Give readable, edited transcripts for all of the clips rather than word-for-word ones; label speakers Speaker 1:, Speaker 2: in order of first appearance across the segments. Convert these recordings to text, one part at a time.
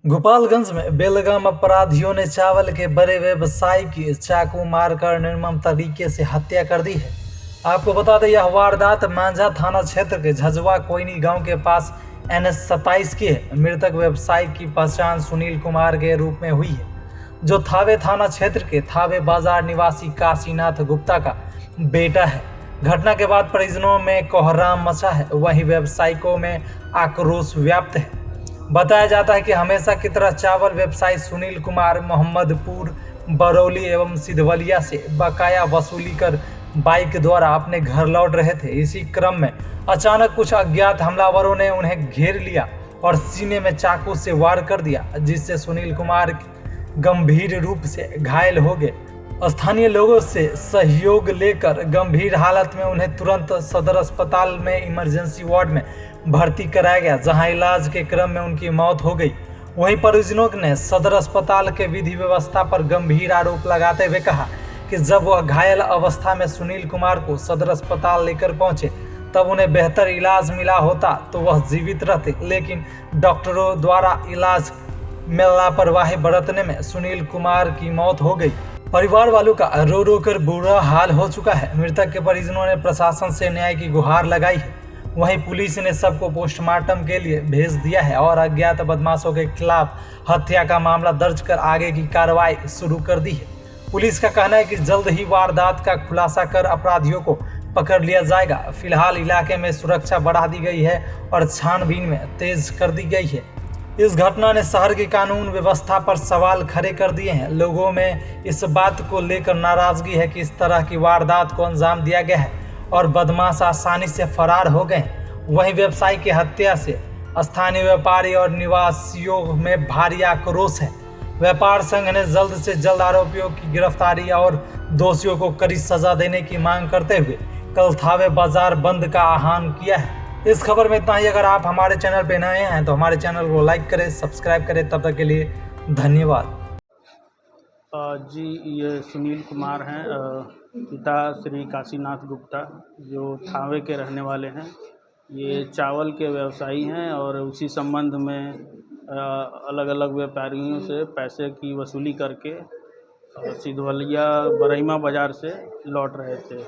Speaker 1: गोपालगंज में बेलगाम अपराधियों ने चावल के बड़े व्यवसायी की चाकू मारकर निर्मम तरीके से हत्या कर दी है। आपको बता दें, यह वारदात मांझा थाना क्षेत्र के झजवा कोयनी गांव के पास NH-27 की है। मृतक व्यवसायी की पहचान सुनील कुमार के रूप में हुई है, जो थावे थाना क्षेत्र के थावे बाजार निवासी काशीनाथ गुप्ता का बेटा है। घटना के बाद परिजनों में कोहराम मचा है, वहीं व्यवसायिकों में आक्रोश व्याप्त है। बताया जाता है कि हमेशा की तरह चावल व्यवसायी सुनील कुमार मोहम्मदपुर, बरौली एवं सिधवलिया से बकाया वसूली कर बाइक द्वारा अपने घर लौट रहे थे। इसी क्रम में अचानक कुछ अज्ञात हमलावरों ने उन्हें घेर लिया और सीने में चाकू से वार कर दिया, जिससे सुनील कुमार गंभीर रूप से घायल हो गए। स्थानीय लोगों से सहयोग लेकर गंभीर हालत में उन्हें तुरंत सदर अस्पताल में इमरजेंसी वार्ड में भर्ती कराया गया, जहां इलाज के क्रम में उनकी मौत हो गई। वहीं परिजनों ने सदर अस्पताल के विधि व्यवस्था पर गंभीर आरोप लगाते हुए कहा कि जब वह घायल अवस्था में सुनील कुमार को सदर अस्पताल लेकर पहुंचे, तब उन्हें बेहतर इलाज मिला होता तो वह जीवित रहते, लेकिन डॉक्टरों द्वारा इलाज में लापरवाही बरतने में सुनील कुमार की मौत हो गई। परिवार वालों का रो रो कर बुरा हाल हो चुका है। मृतक के परिजनों ने प्रशासन से न्याय की गुहार लगाई है। वहीं पुलिस ने सबको पोस्टमार्टम के लिए भेज दिया है और अज्ञात बदमाशों के खिलाफ हत्या का मामला दर्ज कर आगे की कार्रवाई शुरू कर दी है। पुलिस का कहना है कि जल्द ही वारदात का खुलासा कर अपराधियों को पकड़ लिया जाएगा। फिलहाल इलाके में सुरक्षा बढ़ा दी गई है और छानबीन में तेज कर दी गई है। इस घटना ने शहर की कानून व्यवस्था पर सवाल खड़े कर दिए हैं। लोगों में इस बात को लेकर नाराजगी है कि इस तरह की वारदात को अंजाम दिया गया है और बदमाश आसानी से फरार हो गए हैं। वहीं व्यवसायी की हत्या से स्थानीय व्यापारी और निवासियों में भारी आक्रोश है। व्यापार संघ ने जल्द से जल्द आरोपियों की गिरफ्तारी और दोषियों को कड़ी सजा देने की मांग करते हुए कल थावे बाजार बंद का आह्वान किया है। इस खबर में इतना ही। अगर आप हमारे चैनल पर नए हैं तो हमारे चैनल को लाइक करें, सब्सक्राइब करें। तब तक के लिए धन्यवाद।
Speaker 2: जी, ये सुनील कुमार हैं, पिता श्री काशीनाथ गुप्ता, जो थावे के रहने वाले हैं। ये चावल के व्यवसायी हैं और उसी संबंध में अलग अलग व्यापारियों से पैसे की वसूली करके सिधवलिया बरईमा बाज़ार से लौट रहे थे।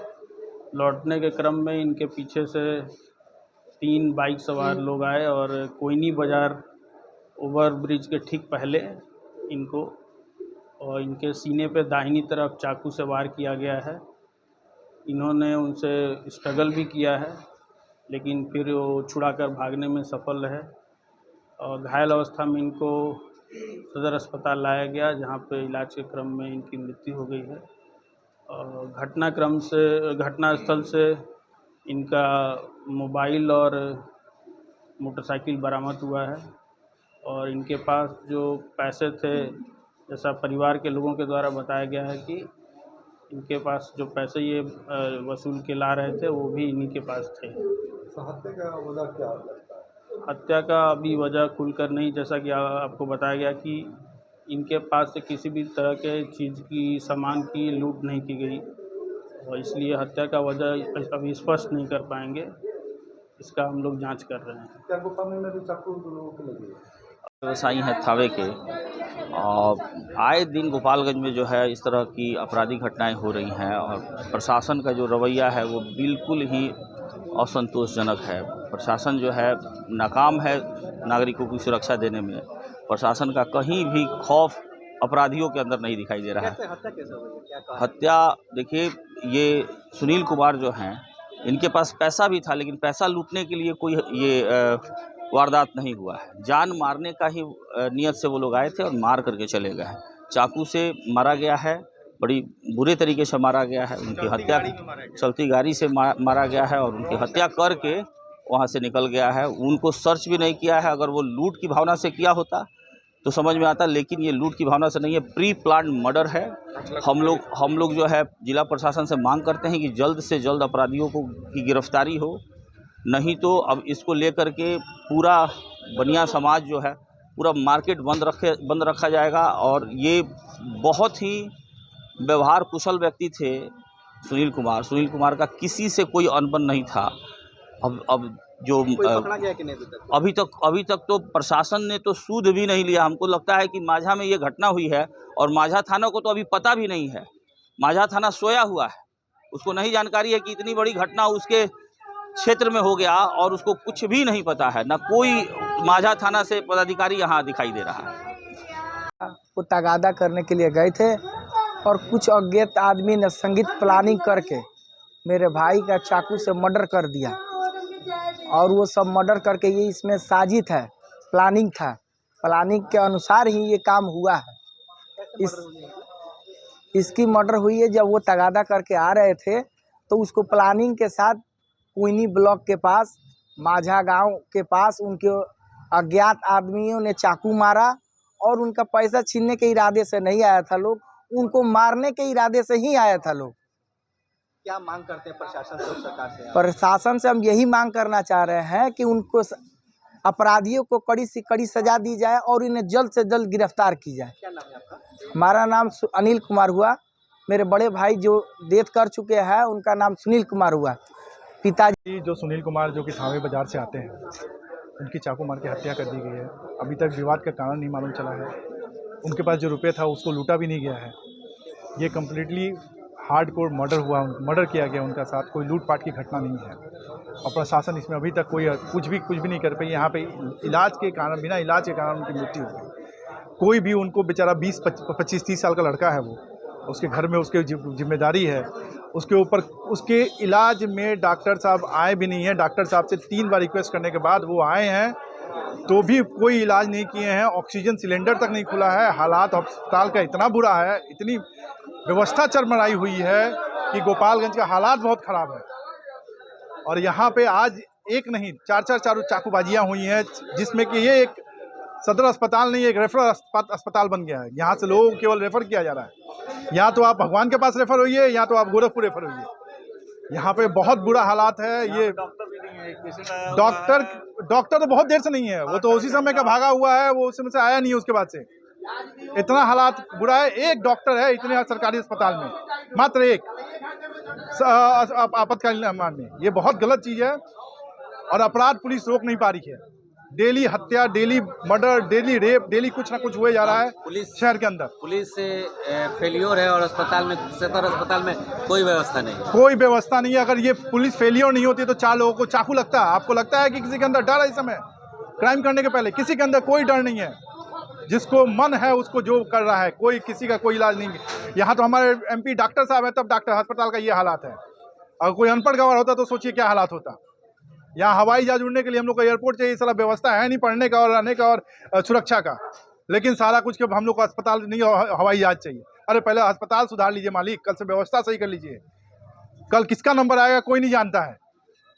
Speaker 2: लौटने के क्रम में इनके पीछे से 3 बाइक सवार लोग आए और कोयनी बाज़ार ओवर ब्रिज के ठीक पहले इनको और इनके सीने पे दाहिनी तरफ चाकू से वार किया गया है। इन्होंने उनसे स्ट्रगल भी किया है, लेकिन फिर वो छुड़ाकर भागने में सफल रहे और घायल अवस्था में इनको सदर अस्पताल लाया गया, जहां पे इलाज के क्रम में इनकी मृत्यु हो गई है। और घटनास्थल से इनका मोबाइल और मोटरसाइकिल बरामद हुआ है और इनके पास जो पैसे थे, जैसा परिवार के लोगों के द्वारा बताया गया है कि इनके पास जो पैसे ये वसूल के ला रहे थे वो भी इन्हीं के पास थे।
Speaker 3: तो हत्या का वजह क्या लगता है?
Speaker 2: हत्या का अभी वजह खुलकर नहीं, जैसा कि आपको बताया गया कि इनके पास से किसी भी तरह के चीज़ की सामान की लूट नहीं की गई और इसलिए हत्या का वजह अभी स्पष्ट नहीं कर पाएंगे। इसका हम लोग जांच कर रहे हैं।
Speaker 3: क्या गुफा में भी चाकू लोगों के लगे?
Speaker 4: व्यवसायी हैं थावे के और आए दिन गोपालगंज में जो है इस तरह की आपराधिक घटनाएं हो रही हैं और प्रशासन का जो रवैया है वो बिल्कुल ही असंतोषजनक है। प्रशासन जो है नाकाम है नागरिकों की सुरक्षा देने में। प्रशासन का कहीं भी खौफ अपराधियों के अंदर नहीं दिखाई दे रहा है।
Speaker 3: हत्या कैसे हुई? क्या कहा?
Speaker 4: हत्या देखिए, ये सुनील कुमार जो हैं, इनके पास पैसा भी था, लेकिन पैसा लूटने के लिए कोई ये वारदात नहीं हुआ है। जान मारने का ही नियत से वो लोग आए थे और मार करके चले गए हैं। चाकू से मारा गया है, बड़ी बुरे तरीके से मारा गया है। उनकी हत्या चलती गाड़ी से मारा गया है और उनकी हत्या करके वहाँ से निकल गया है। उनको सर्च भी नहीं किया है। अगर वो लूट की भावना से किया होता तो समझ में आता, लेकिन ये लूट की भावना से नहीं है, प्री प्लान मर्डर है। हम लोग जो है जिला प्रशासन से मांग करते हैं कि जल्द से जल्द अपराधियों की गिरफ्तारी हो, नहीं तो अब इसको लेकर के पूरा बनिया समाज जो है, पूरा मार्केट बंद रखा जाएगा। और ये बहुत ही व्यवहार कुशल व्यक्ति थे सुनील कुमार का किसी से कोई अनबन नहीं था। अब जो
Speaker 3: कोई पकड़ा गया कि नहीं अभी तक?
Speaker 4: अभी तक तो प्रशासन ने तो सूद भी नहीं लिया। हमको लगता है कि माझा में ये घटना हुई है और माझा थाना को तो अभी पता भी नहीं है। माझा थाना सोया हुआ है, उसको नहीं जानकारी है कि इतनी बड़ी घटना उसके क्षेत्र में हो गया और उसको कुछ भी नहीं पता है। ना कोई माझा थाना से पदाधिकारी यहाँ दिखाई दे रहा है।
Speaker 5: वो तगादा करने के लिए गए थे और कुछ अज्ञात आदमी ने संगीत प्लानिंग करके मेरे भाई का चाकू से मर्डर कर दिया और वो सब मर्डर करके ये इसमें साजिश है, प्लानिंग था, प्लानिंग के अनुसार ही ये काम हुआ है। इसकी मर्डर हुई है जब वो तगादा करके आ रहे थे तो उसको प्लानिंग के साथ कुइनी ब्लॉक के पास माझा गांव के पास उनके अज्ञात आदमियों ने चाकू मारा और उनका पैसा छीनने के इरादे से नहीं आया था लोग, उनको मारने के इरादे से ही आया था लोग।
Speaker 3: क्या मांग करते हैं प्रशासन से और सरकार से?
Speaker 5: प्रशासन से हम यही मांग करना चाह रहे हैं कि उनको अपराधियों को कड़ी से कड़ी सजा दी जाए और इन्हें जल्द से जल्द गिरफ्तार की जाए।
Speaker 3: क्या नाम है आपका?
Speaker 5: हमारा नाम अनिल कुमार हुआ। मेरे बड़े भाई जो डेथ कर चुके हैं उनका नाम सुनील कुमार हुआ। पिताजी
Speaker 6: जो सुनील कुमार जो कि थावे बाज़ार से आते हैं, उनकी चाकू मार के हत्या कर दी गई है। अभी तक विवाद का कारण नहीं मालूम चला है। उनके पास जो रुपये था उसको लूटा भी नहीं गया है। ये कम्प्लीटली हार्डकोर मर्डर किया गया उनका साथ, कोई लूटपाट की घटना नहीं है। और प्रशासन इसमें अभी तक कोई कुछ भी नहीं कर पाई। यहाँ पे इलाज के कारण, बिना इलाज के कारण उनकी मृत्यु हो गई। कोई भी उनको बेचारा 20-25-30 साल का लड़का है, वो उसके घर में उसके जिम्मेदारी है उसके ऊपर। उसके इलाज में डॉक्टर साहब आए भी नहीं हैं। डॉक्टर साहब से 3 बार रिक्वेस्ट करने के बाद वो आए हैं तो भी कोई इलाज नहीं किए हैं। ऑक्सीजन सिलेंडर तक नहीं खुला है। हालात अस्पताल का इतना बुरा है, इतनी व्यवस्था चरमराई हुई है कि गोपालगंज का हालात बहुत ख़राब है। और यहाँ पे आज एक नहीं 4 चाकूबाजियाँ हुई हैं, जिसमें कि ये एक सदर अस्पताल नहीं, एक रेफरल अस्पताल बन गया है। यहाँ से लोगों को केवल रेफ़र किया जा रहा है। या तो आप भगवान के पास रेफ़र होइए या तो आप गोरखपुर रेफ़र होइए। यहाँ पे बहुत बुरा हालात है। ये डॉक्टर तो बहुत देर से नहीं है, वो तो उसी समय का भागा हुआ है, वो उस समय से आया नहीं है। उसके बाद से इतना हालात बुरा है। एक डॉक्टर है इतने सरकारी अस्पताल में, मात्र एक आपातकालीन अनुमान में। ये बहुत गलत चीज़ है और अपराध पुलिस रोक नहीं पा रही है। डेली हत्या, daily murder, daily rape, daily कुछ ना कुछ हुए जा रहा है पुलिस शहर के अंदर।
Speaker 7: पुलिस से फेलियर है और अस्पताल में, सदर अस्पताल में कोई व्यवस्था नहीं है।
Speaker 6: कोई व्यवस्था नहीं है। अगर ये पुलिस फेलियर नहीं होती तो 4 लोगों को चाकू लगता है। आपको लगता है कि किसी के अंदर डर है? इस समय क्राइम करने के पहले किसी के अंदर कोई डर नहीं है। जिसको मन है उसको जो कर रहा है, कोई किसी का कोई इलाज नहीं। यहाँ तो हमारे MP डॉक्टर साहब है, तब डॉक्टर अस्पताल का ये हालात है। अगर कोई अनपढ़ गवार होता तो सोचिए क्या हालात होता। यहाँ हवाई जहाज उड़ने के लिए हम लोग को एयरपोर्ट चाहिए, सारा व्यवस्था है नहीं पढ़ने का और रहने का और सुरक्षा का। लेकिन सारा कुछ के हम लोग को अस्पताल नहीं, हवाई जहाज चाहिए। अरे पहले अस्पताल सुधार लीजिए मालिक, कल से व्यवस्था सही कर लीजिए। कल किसका नंबर आएगा कोई नहीं जानता है।